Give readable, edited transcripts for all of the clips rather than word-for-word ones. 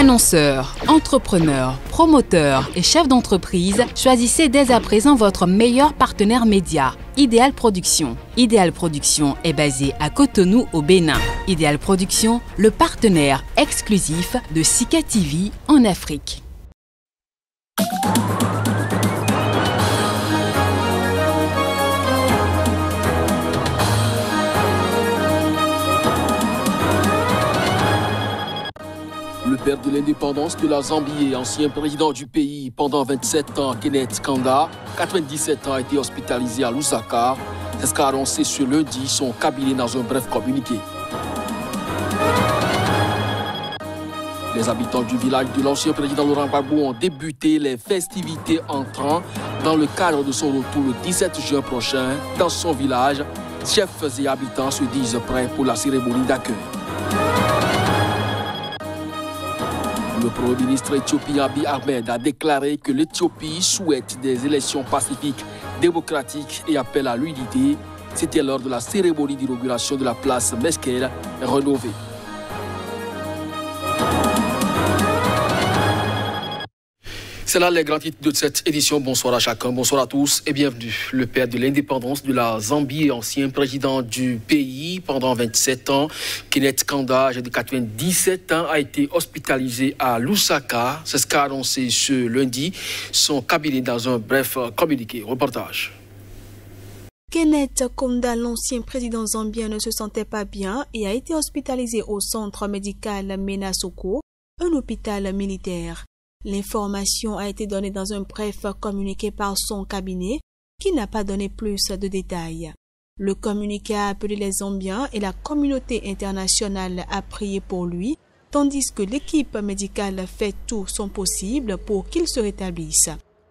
Annonceurs, entrepreneurs, promoteurs et chefs d'entreprise, choisissez dès à présent votre meilleur partenaire média, Ideal Production. Ideal Production est basé à Cotonou au Bénin. Ideal Production, le partenaire exclusif de Sika TV en Afrique. Le père de l'indépendance de la Zambie et ancien président du pays pendant 27 ans, Kenneth Kaunda, 97 ans, a été hospitalisé à Lusaka. C'est ce qu'a annoncé ce lundi son cabinet dans un bref communiqué. Les habitants du village de l'ancien président Laurent Gbagbo ont débuté les festivités entrant dans le cadre de son retour le 17 juin prochain. Dans son village, chefs et habitants se disent prêts pour la cérémonie d'accueil. Le Premier ministre éthiopien Abiy Ahmed a déclaré que l'Éthiopie souhaite des élections pacifiques, démocratiques et appelle à l'unité. C'était lors de la cérémonie d'inauguration de la place Meskel rénovée. C'est là les grands titres de cette édition. Bonsoir à chacun, bonsoir à tous et bienvenue. Le père de l'indépendance de la Zambie et ancien président du pays pendant 27 ans, Kenneth Kaunda, âgé de 97 ans, a été hospitalisé à Lusaka. C'est ce qu'a annoncé ce lundi son cabinet dans un bref communiqué. Reportage. Kenneth Kaunda, l'ancien président zambien, ne se sentait pas bien et a été hospitalisé au centre médical Menasoko, un hôpital militaire. L'information a été donnée dans un bref communiqué par son cabinet qui n'a pas donné plus de détails. Le communiqué a appelé les Zambiens et la communauté internationale à prier pour lui, tandis que l'équipe médicale fait tout son possible pour qu'il se rétablisse.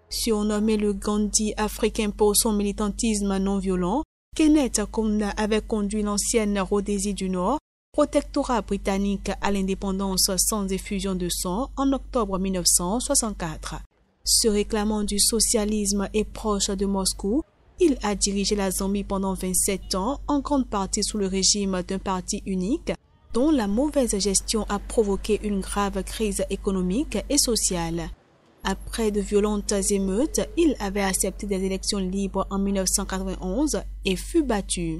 Surnommé le Gandhi africain pour son militantisme non violent, Kenneth Kaunda avait conduit l'ancienne Rhodésie du Nord, protectorat britannique à l'indépendance sans effusion de sang en octobre 1964. Se réclamant du socialisme et proche de Moscou, il a dirigé la Zambie pendant 27 ans, en grande partie sous le régime d'un parti unique, dont la mauvaise gestion a provoqué une grave crise économique et sociale. Après de violentes émeutes, il avait accepté des élections libres en 1991 et fut battu.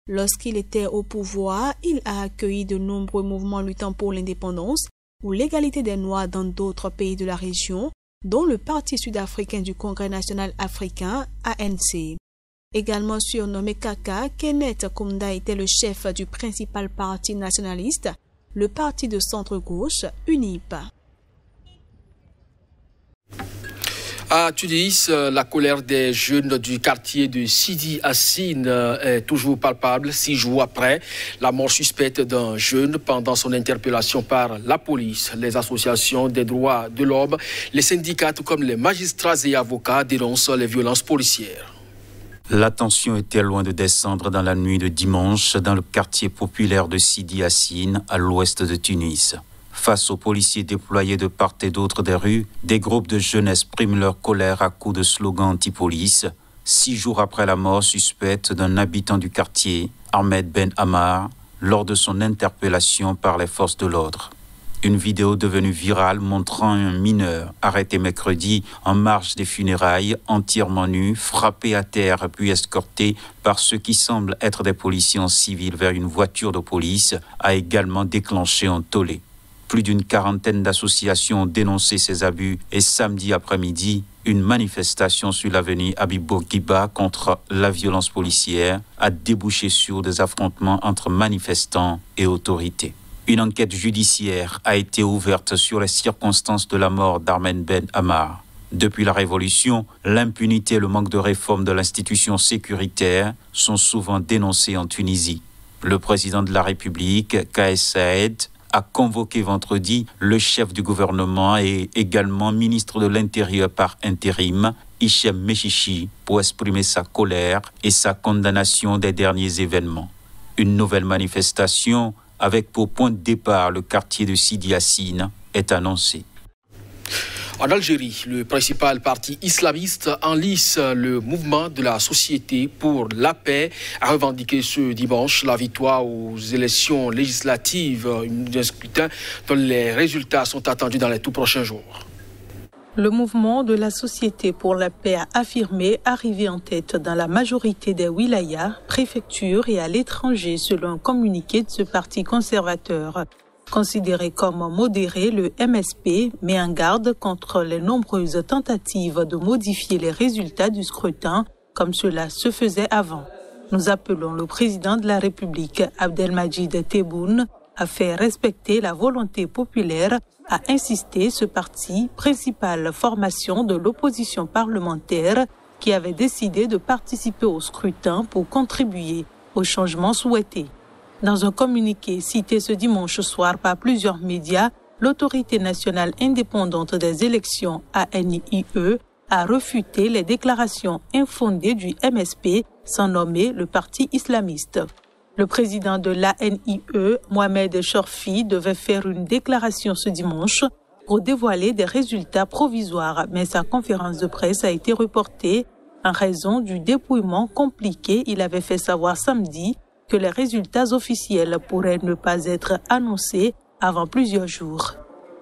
Lorsqu'il était au pouvoir, il a accueilli de nombreux mouvements luttant pour l'indépendance ou l'égalité des Noirs dans d'autres pays de la région, dont le Parti sud-africain du Congrès national africain, ANC. Également surnommé Kaka, Kenneth Kaunda était le chef du principal parti nationaliste, le parti de centre-gauche, UNIP. À Tunis, la colère des jeunes du quartier de Sidi Hassine est toujours palpable 6 jours après la mort suspecte d'un jeune pendant son interpellation par la police. Les associations des droits de l'homme, les syndicats tout comme les magistrats et avocats dénoncent les violences policières. La tension était loin de descendre dans la nuit de dimanche dans le quartier populaire de Sidi Hassine à l'ouest de Tunis. Face aux policiers déployés de part et d'autre des rues, des groupes de jeunes expriment leur colère à coups de slogans anti-police. 6 jours après la mort suspecte d'un habitant du quartier, Ahmed Ben Ammar, lors de son interpellation par les forces de l'ordre. Une vidéo devenue virale montrant un mineur arrêté mercredi en marge des funérailles, entièrement nu, frappé à terre puis escorté par ceux qui semblent être des policiers en civil vers une voiture de police, a également déclenché un tollé. Plus d'une quarantaine d'associations ont dénoncé ces abus et samedi après-midi, une manifestation sur l'avenue Habib Bourguiba contre la violence policière a débouché sur des affrontements entre manifestants et autorités. Une enquête judiciaire a été ouverte sur les circonstances de la mort d'Ahmed Ben Ammar. Depuis la Révolution, l'impunité et le manque de réforme de l'institution sécuritaire sont souvent dénoncés en Tunisie. Le président de la République, Kais Saied, a convoqué vendredi le chef du gouvernement et également ministre de l'Intérieur par intérim, Hichem Mechichi, pour exprimer sa colère et sa condamnation des derniers événements. Une nouvelle manifestation, avec pour point de départ le quartier de Sidi Hassine, est annoncée. En Algérie, le principal parti islamiste enlise le mouvement de la Société pour la paix a revendiqué ce dimanche la victoire aux élections législatives, un scrutin dont les résultats sont attendus dans les tout prochains jours. Le mouvement de la Société pour la paix a affirmé arriver en tête dans la majorité des wilayas, préfectures et à l'étranger selon un communiqué de ce parti conservateur. Considéré comme modéré, le MSP met en garde contre les nombreuses tentatives de modifier les résultats du scrutin comme cela se faisait avant. Nous appelons le président de la République, Abdelmadjid Tebboune, à faire respecter la volonté populaire, a insisté ce parti, principale formation de l'opposition parlementaire, qui avait décidé de participer au scrutin pour contribuer au changement souhaité. Dans un communiqué cité ce dimanche soir par plusieurs médias, l'Autorité nationale indépendante des élections, ANIE, a refuté les déclarations infondées du MSP, sans nommer le parti islamiste. Le président de l'ANIE, Mohamed Chorfi, devait faire une déclaration ce dimanche pour dévoiler des résultats provisoires, mais sa conférence de presse a été reportée en raison du dépouillement compliqué. Il avait fait savoir samedi que les résultats officiels pourraient ne pas être annoncés avant plusieurs jours.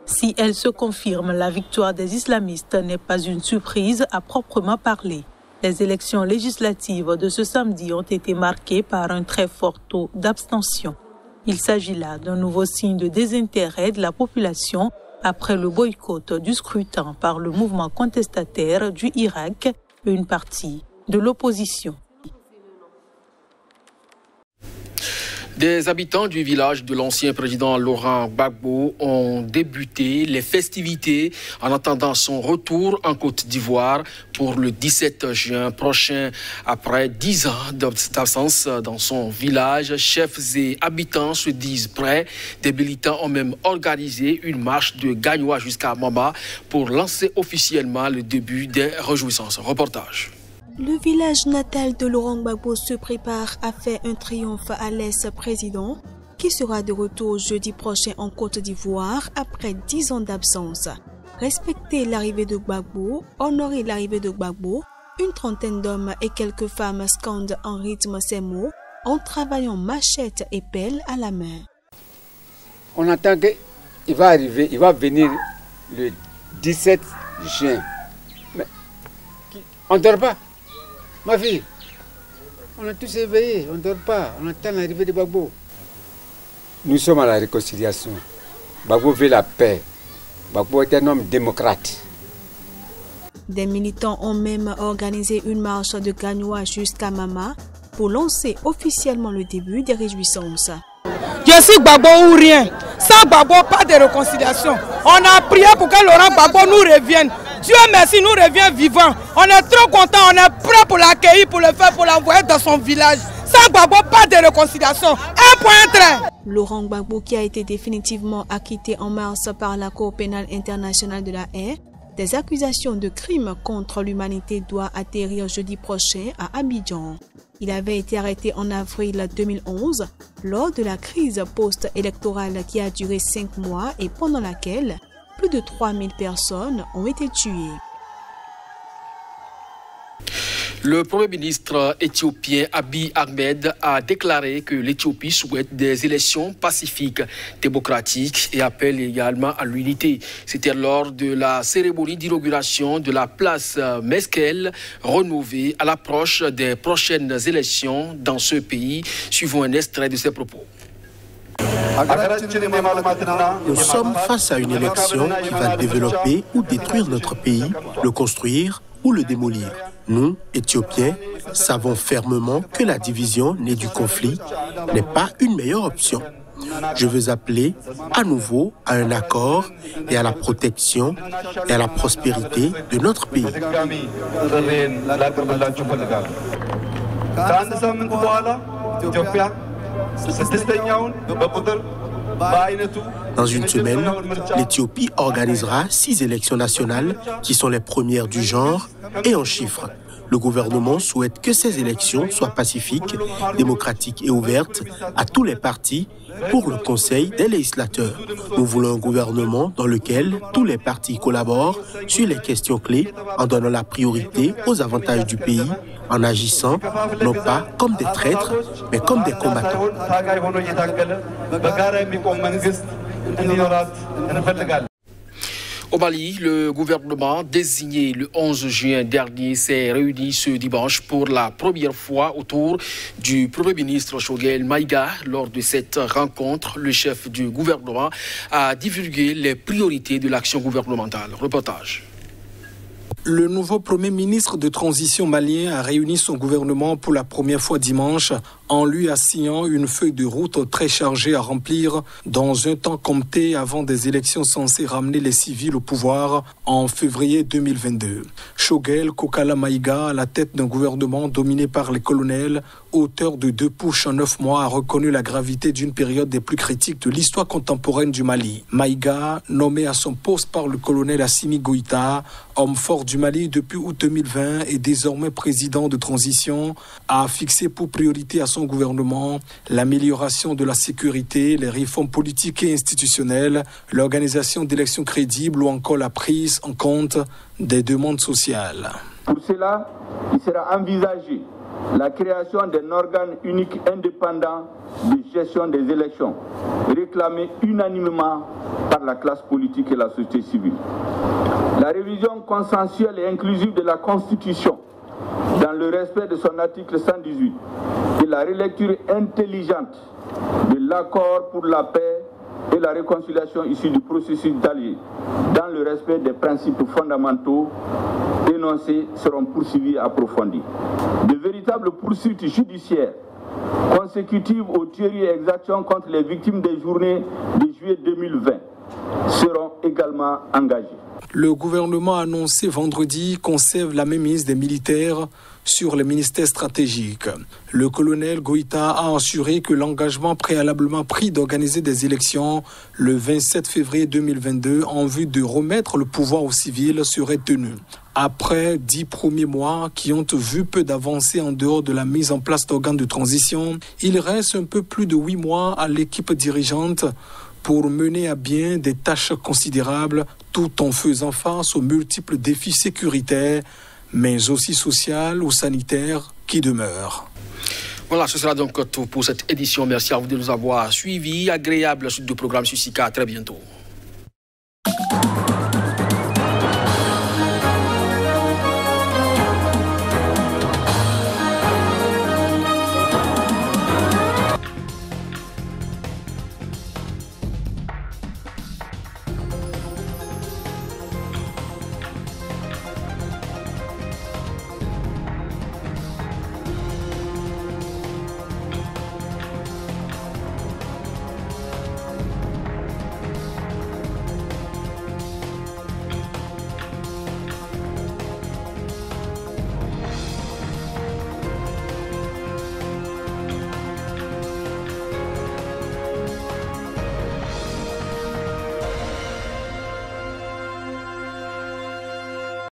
Si elle se confirme, la victoire des islamistes n'est pas une surprise à proprement parler. Les élections législatives de ce samedi ont été marquées par un très fort taux d'abstention. Il s'agit là d'un nouveau signe de désintérêt de la population après le boycott du scrutin par le mouvement contestataire du Irak et une partie de l'opposition. Des habitants du village de l'ancien président Laurent Gbagbo ont débuté les festivités en attendant son retour en Côte d'Ivoire pour le 17 juin prochain. Après 10 ans d'absence dans son village, chefs et habitants se disent prêts. Des militants ont même organisé une marche de Gagnoa jusqu'à Mama pour lancer officiellement le début des réjouissances. Reportage. Le village natal de Laurent Gbagbo se prépare à faire un triomphe à l'ex-président qui sera de retour jeudi prochain en Côte d'Ivoire après 10 ans d'absence. Respecter l'arrivée de Gbagbo, honorer l'arrivée de Gbagbo, une trentaine d'hommes et quelques femmes scandent en rythme ces mots en travaillant machette et pelle à la main. On attend qu'il va arriver, il va venir le 17 juin. Mais on ne dort pas. Ma fille, on a tous éveillé, on ne dort pas, on attend l'arrivée de Gbagbo. Nous sommes à la réconciliation. Gbagbo veut la paix. Gbagbo est un homme démocrate. Des militants ont même organisé une marche de Gagnoa jusqu'à Mama pour lancer officiellement le début des réjouissances. Je suis Gbagbo ou rien. Sans Gbagbo, pas de réconciliation. On a prié pour que Laurent Gbagbo nous revienne. Dieu merci, nous revient vivant. On est trop contents, on est prêts pour l'accueillir, pour le faire, pour l'envoyer dans son village. Sans Gbagbo, pas de réconciliation. Un point trait. Laurent Gbagbo, qui a été définitivement acquitté en mars par la Cour pénale internationale de la Haye, des accusations de crimes contre l'humanité doit atterrir jeudi prochain à Abidjan. Il avait été arrêté en avril 2011 lors de la crise post-électorale qui a duré 5 mois et pendant laquelle plus de 3000 personnes ont été tuées. Le Premier ministre éthiopien Abiy Ahmed a déclaré que l'Éthiopie souhaite des élections pacifiques, démocratiques et appelle également à l'unité. C'était lors de la cérémonie d'inauguration de la place Meskel, rénovée à l'approche des prochaines élections dans ce pays. Suivons un extrait de ses propos. Nous sommes face à une élection qui va développer ou détruire notre pays, le construire ou le démolir. Nous, Éthiopiens, savons fermement que la division née du conflit n'est pas une meilleure option. Je veux appeler à nouveau à un accord et à la protection et à la prospérité de notre pays. Dans une semaine, l'Éthiopie organisera 6 élections nationales qui sont les premières du genre et en chiffres. Le gouvernement souhaite que ces élections soient pacifiques, démocratiques et ouvertes à tous les partis pour le Conseil des législateurs. Nous voulons un gouvernement dans lequel tous les partis collaborent sur les questions clés en donnant la priorité aux avantages du pays, en agissant non pas comme des traîtres, mais comme des combattants. Au Mali, le gouvernement désigné le 11 juin dernier s'est réuni ce dimanche pour la première fois autour du Premier ministre Choguel Maïga. Lors de cette rencontre, le chef du gouvernement a divulgué les priorités de l'action gouvernementale. Reportage. Le nouveau Premier ministre de transition malien a réuni son gouvernement pour la première fois dimanche en lui assignant une feuille de route très chargée à remplir dans un temps compté avant des élections censées ramener les civils au pouvoir en février 2022. Choguel Kokala Maïga, à la tête d'un gouvernement dominé par les colonels, auteur de 2 putschs en 9 mois, a reconnu la gravité d'une période des plus critiques de l'histoire contemporaine du Mali. Maïga, nommé à son poste par le colonel Assimi Goïta, homme fort du Mali depuis août 2020 et désormais président de transition, a fixé pour priorité à son gouvernement l'amélioration de la sécurité, les réformes politiques et institutionnelles, l'organisation d'élections crédibles ou encore la prise en compte des demandes sociales. Pour cela, il sera envisagé la création d'un organe unique indépendant de gestion des élections, réclamé unanimement par la classe politique et la société civile. La révision consensuelle et inclusive de la Constitution, dans le respect de son article 118, et la relecture intelligente de l'accord pour la paix et la réconciliation issu du processus d'Alger, dans le respect des principes fondamentaux énoncés, seront poursuivis et approfondis. De véritables poursuites judiciaires consécutives aux tueries et exactions contre les victimes des journées de juillet 2020 seront également engagées. Le gouvernement a annoncé vendredi conserve la mainmise des militaires sur les ministères stratégiques. Le colonel Goïta a assuré que l'engagement préalablement pris d'organiser des élections le 27 février 2022 en vue de remettre le pouvoir aux civils serait tenu. Après 10 premiers mois qui ont vu peu d'avancées en dehors de la mise en place d'organes de transition, il reste un peu plus de 8 mois à l'équipe dirigeante pour mener à bien des tâches considérables tout en faisant face aux multiples défis sécuritaires, mais aussi sociaux ou sanitaires qui demeurent. Voilà, ce sera donc tout pour cette édition. Merci à vous de nous avoir suivis. Agréable suite de programme sur SICA. À très bientôt.